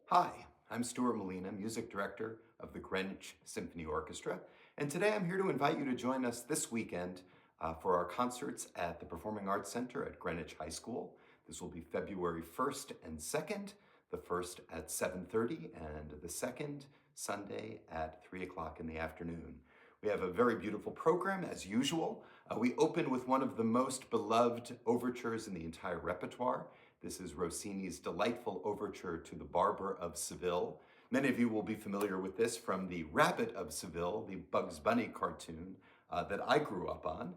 Hi, I'm Stuart Malina, Music Director of the Greenwich Symphony Orchestra, and today I'm here to invite you to join us this weekend for our concerts at the Performing Arts Center at Greenwich High School. This will be February 1st and 2nd, the first at 7:30 and the second Sunday at 3 o'clock in the afternoon. We have a very beautiful program as usual. We open with one of the most beloved overtures in the entire repertoire. This is Rossini's delightful overture to the Barber of Seville. Many of you will be familiar with this from the Rabbit of Seville, the Bugs Bunny cartoon that I grew up on.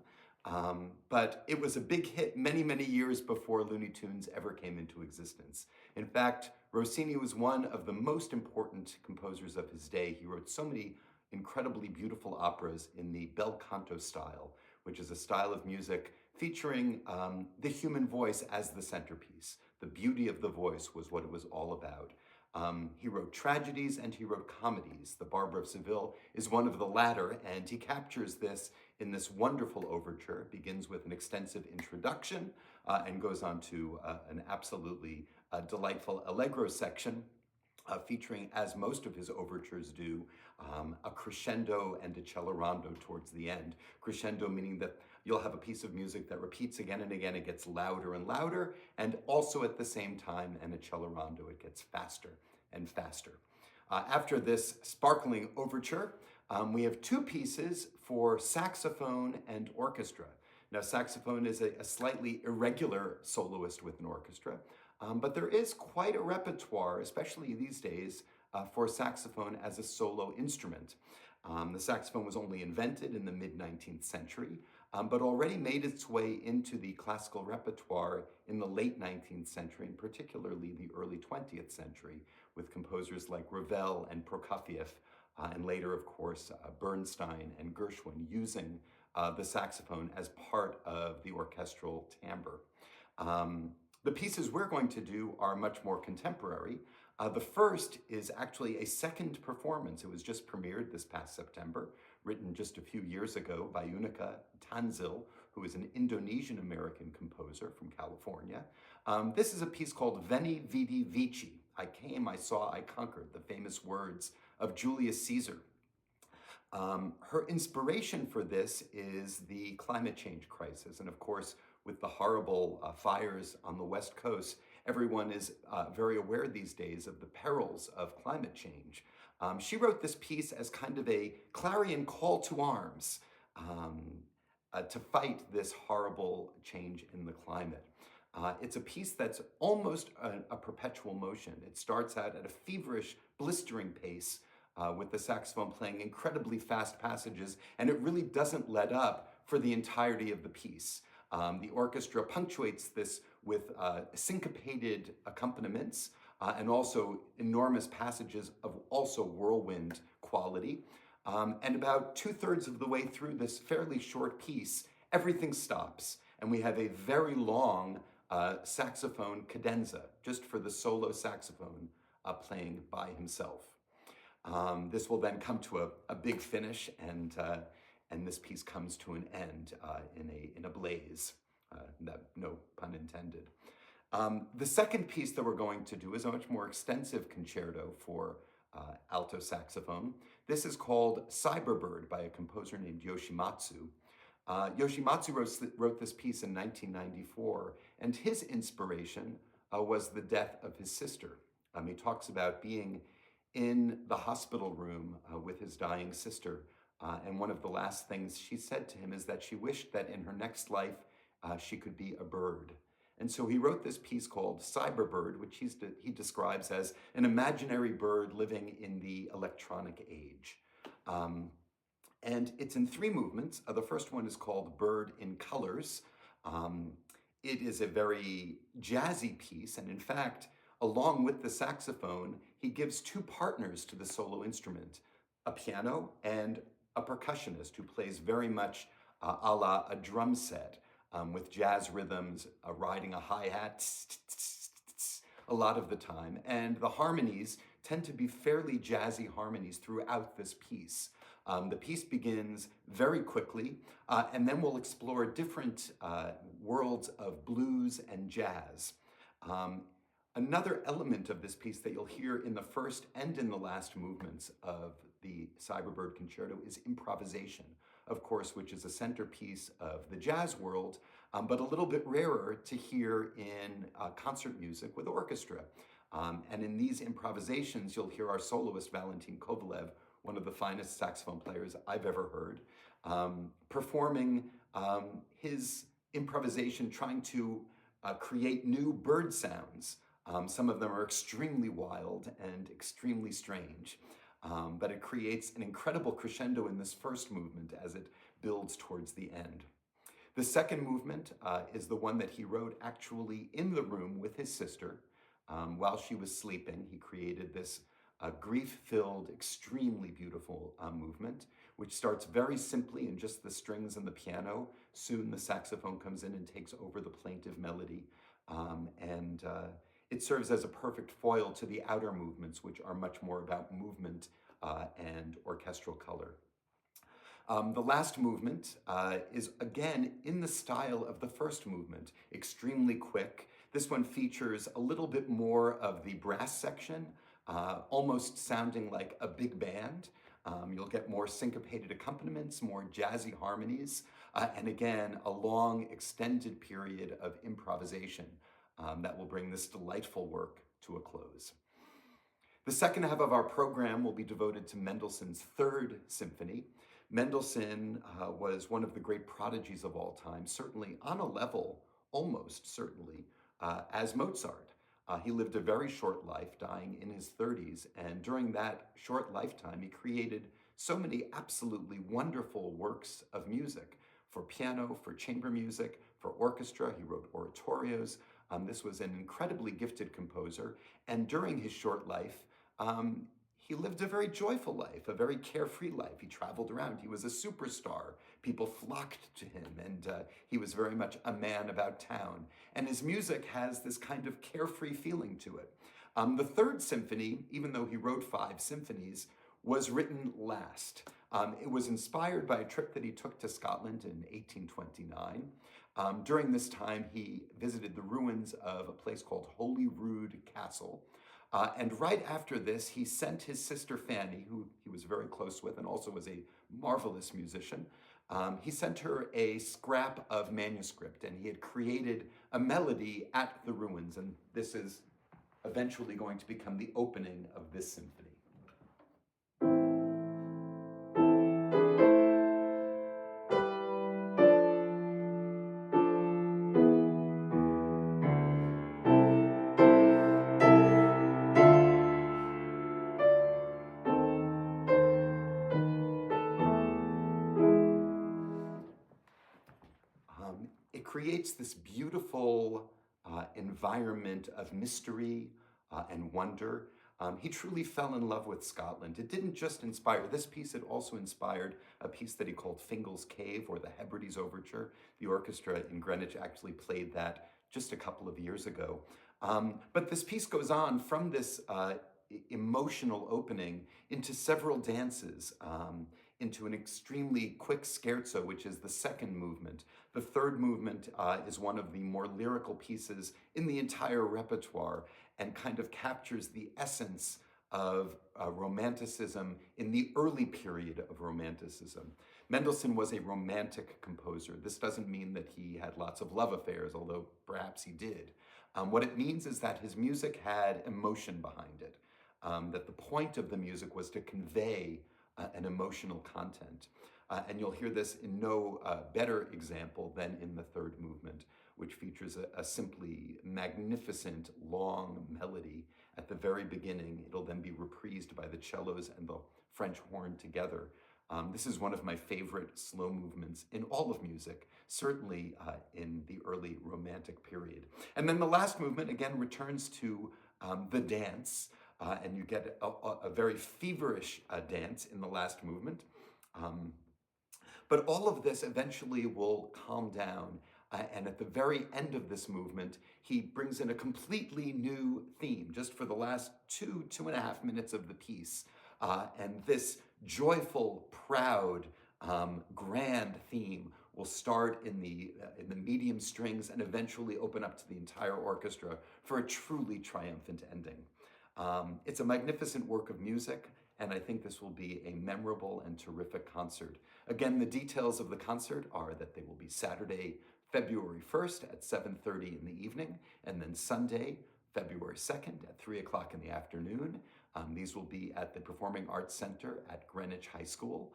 But it was a big hit many, many years before Looney Tunes ever came into existence. In fact, Rossini was one of the most important composers of his day. He wrote so many incredibly beautiful operas in the bel canto style, which is a style of music featuring the human voice as the centerpiece. The beauty of the voice was what it was all about. He wrote tragedies and he wrote comedies. The Barber of Seville is one of the latter, and he captures this in this wonderful overture. It begins with an extensive introduction and goes on to an absolutely delightful allegro section. Featuring, as most of his overtures do, a crescendo and a accelerando towards the end. Crescendo meaning that you'll have a piece of music that repeats again and again, it gets louder and louder, and also at the same time, an accelerando, it gets faster and faster. After this sparkling overture, we have two pieces for saxophone and orchestra. Now, saxophone is a slightly irregular soloist with an orchestra, but there is quite a repertoire, especially these days, for saxophone as a solo instrument. The saxophone was only invented in the mid-19th century, but already made its way into the classical repertoire in the late 19th century, and particularly the early 20th century, with composers like Ravel and Prokofiev, and later, of course, Bernstein and Gershwin using the saxophone as part of the orchestral timbre. The pieces we're going to do are much more contemporary. The first is actually a second performance. It was just premiered this past September, written just a few years ago by Unica Tanzil, who is an Indonesian-American composer from California. This is a piece called Veni Vidi Vici. I came, I saw, I conquered, the famous words of Julius Caesar. Her inspiration for this is the climate change crisis. And of course, with the horrible fires on the West Coast, everyone is very aware these days of the perils of climate change. She wrote this piece as kind of a clarion call to arms to fight this horrible change in the climate. It's a piece that's almost a perpetual motion. It starts out at a feverish, blistering pace, with the saxophone playing incredibly fast passages, and it really doesn't let up for the entirety of the piece. The orchestra punctuates this with syncopated accompaniments and also enormous passages of also whirlwind quality. And about 2/3 of the way through this fairly short piece, everything stops, and we have a very long saxophone cadenza, just for the solo saxophone playing by himself. This will then come to a big finish, and this piece comes to an end in a blaze. No pun intended. The second piece that we're going to do is a much more extensive concerto for alto saxophone. This is called Cyberbird by a composer named Yoshimatsu. Yoshimatsu wrote this piece in 1994, and his inspiration was the death of his sister. He talks about being in the hospital room with his dying sister. And one of the last things she said to him is that she wished that in her next life she could be a bird. And so he wrote this piece called Cyberbird, which he describes as an imaginary bird living in the electronic age. And it's in three movements. The first one is called Bird in Colors. It is a very jazzy piece, and in fact, along with the saxophone, he gives two partners to the solo instrument, a piano and a percussionist who plays very much a la a drum set with jazz rhythms, riding a hi-hat a lot of the time. And the harmonies tend to be fairly jazzy harmonies throughout this piece. The piece begins very quickly, and then we'll explore different worlds of blues and jazz. Another element of this piece that you'll hear in the first and in the last movements of the Cyberbird Concerto is improvisation, of course, which is a centerpiece of the jazz world, but a little bit rarer to hear in concert music with orchestra. And in these improvisations, you'll hear our soloist, Valentin Kovalev, one of the finest saxophone players I've ever heard, performing his improvisation, trying to create new bird sounds. Some of them are extremely wild and extremely strange, but it creates an incredible crescendo in this first movement as it builds towards the end. The second movement is the one that he wrote actually in the room with his sister while she was sleeping. He created this grief-filled, extremely beautiful movement, which starts very simply in just the strings and the piano. Soon the saxophone comes in and takes over the plaintive melody, and it serves as a perfect foil to the outer movements, which are much more about movement and orchestral color. The last movement is again in the style of the first movement, extremely quick. This one features a little bit more of the brass section, almost sounding like a big band. You'll get more syncopated accompaniments, more jazzy harmonies, and again, a long extended period of improvisation that will bring this delightful work to a close. The second half of our program will be devoted to Mendelssohn's Third Symphony. Mendelssohn was one of the great prodigies of all time, certainly on a level, almost certainly, as Mozart. He lived a very short life, dying in his 30s, and during that short lifetime, he created so many absolutely wonderful works of music for piano, for chamber music, for orchestra. He wrote oratorios. This was an incredibly gifted composer, and during his short life, he lived a very joyful life, a very carefree life. He traveled around. He was a superstar. People flocked to him, and he was very much a man about town. And his music has this kind of carefree feeling to it. The Third Symphony, even though he wrote 5 symphonies, was written last. It was inspired by a trip that he took to Scotland in 1829. During this time, he visited the ruins of a place called Holyrood Castle. And right after this, he sent his sister Fanny, who he was very close with and also was a marvelous musician, he sent her a scrap of manuscript, and he had created a melody at the ruins, and this is eventually going to become the opening of this symphony. It creates this beautiful environment of mystery and wonder. He truly fell in love with Scotland. It didn't just inspire this piece, it also inspired a piece that he called Fingles Cave, or the Hebrides Overture. The orchestra in Greenwich actually played that just a couple of years ago. But this piece goes on from this emotional opening into several dances, into an extremely quick scherzo, which is the second movement. The third movement is one of the more lyrical pieces in the entire repertoire and kind of captures the essence of Romanticism in the early period of Romanticism. Mendelssohn was a romantic composer. This doesn't mean that he had lots of love affairs, although perhaps he did. What it means is that his music had emotion behind it, that the point of the music was to convey an emotional content. And you'll hear this in no better example than in the third movement, which features a simply magnificent long melody at the very beginning. It'll then be reprised by the cellos and the French horn together. This is one of my favorite slow movements in all of music, certainly in the early Romantic period. And then the last movement, again, returns to the dance, and you get a very feverish dance in the last movement. But all of this eventually will calm down, and at the very end of this movement, he brings in a completely new theme, just for the last 2.5 minutes of the piece. And this joyful, proud, grand theme will start in the medium strings and eventually open up to the entire orchestra for a truly triumphant ending. It's a magnificent work of music, and I think this will be a memorable and terrific concert. Again, the details of the concert are that they will be Saturday, February 1st at 7:30 in the evening, and then Sunday, February 2nd at 3 o'clock in the afternoon. These will be at the Performing Arts Center at Greenwich High School,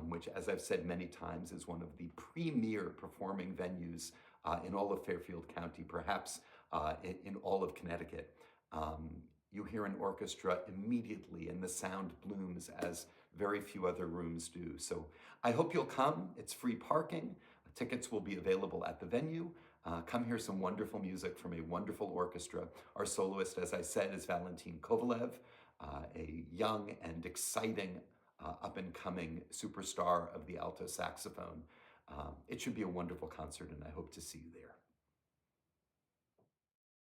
which, as I've said many times, is one of the premier performing venues in all of Fairfield County, perhaps in all of Connecticut. You hear an orchestra immediately and the sound blooms as very few other rooms do. So I hope you'll come. It's free parking. Tickets will be available at the venue. Come hear some wonderful music from a wonderful orchestra. Our soloist, as I said, is Valentin Kovalev, a young and exciting up-and-coming superstar of the alto saxophone. It should be a wonderful concert, and I hope to see you there.